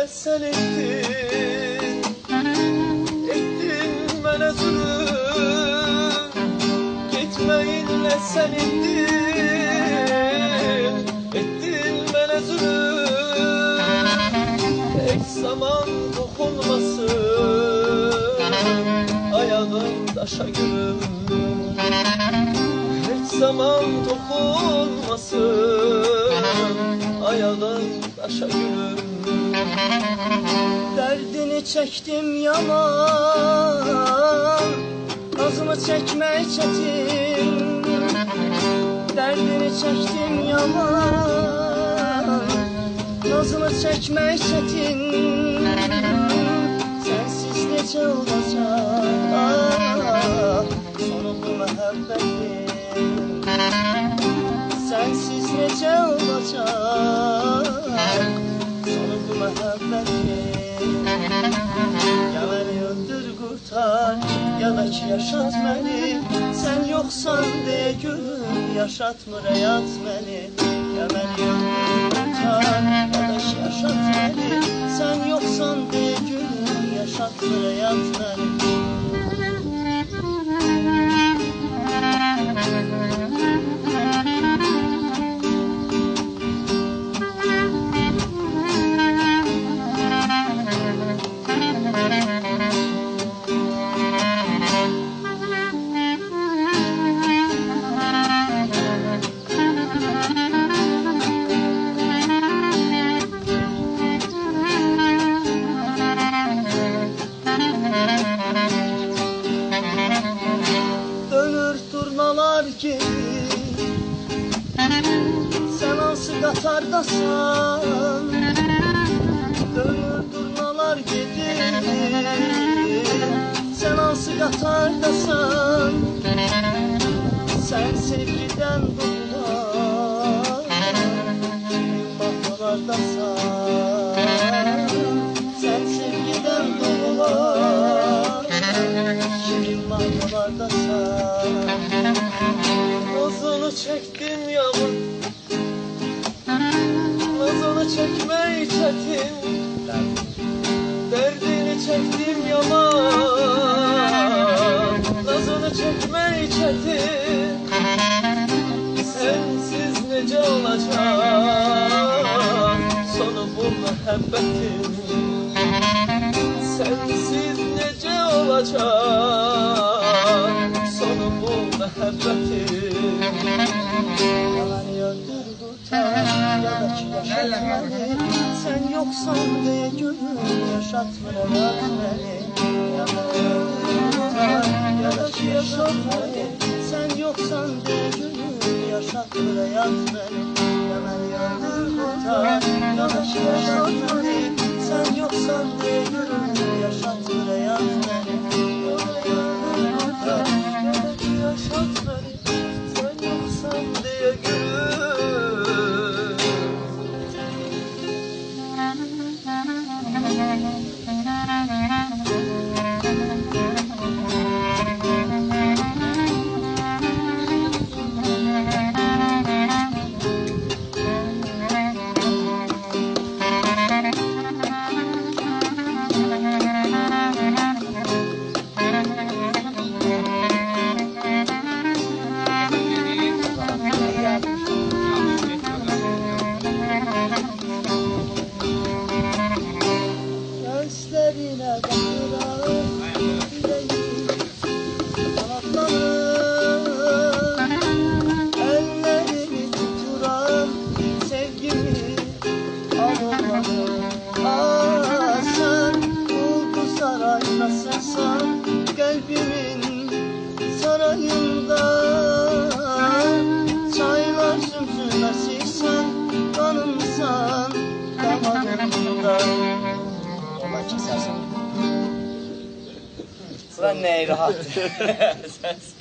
Sen ettin bana zulüm, gitmeyinle sen ettin bana zulüm. Tek zaman dokunmasın ayağın taşa gülüm, tek zaman dokunmasın ayağın taşa gülüm. Derdini çektim yaman, nazımı çekmek çetin. Derdini çektim yaman, nazımı çekmek çetin. Sensiz necə olacak sonu bu muhabbetin? Sensiz necə olacak bu muhabbetin? Ya beni öldür kurtar ya da ki yaşat beni. Sen yoksan de gülüm yaşatmır hayat beni. Ya beni öldür kurtar ya da ki yaşat beni. Sen yoksan de gülüm yaşatmır hayat beni. Gibi sen hansı qatardasan, dönür durnalar gedir. Sen hansı qatardasan, sen sevgiden doğular kimin bahçalardasan. Sen sevgiden doğular kimin bahçalardasan. Nazını çektim yaman, nazını çekmeyi çetin. Derdini çektim yaman, nazını çekmeyi çetin. Sensiz nece olacak sonu bu muhabbetin? Sensiz nece olacak sonu bu muhabbetin? Ya beni öldür kurtar ya da ki yaşat beni. Sen yoksan de gülüm yaşatmır hayat beni. Ya beni öldür kurtar ya da ki yaşat beni. Sen yoksan de gülüm yaşatmır hayat beni. Ya beni öldür kurtar ya da ki yaşat beni. Sen yoksan de gülüm yaşatmır hayat beni. Ya beni öldür kurtar ya da ki yaşat beni. Sen yoksan diye gülüm. sarayında çaylar sümsün asıysan kanımsan damadımda. Ola kesersen. Ulan ne rahat. Sensin.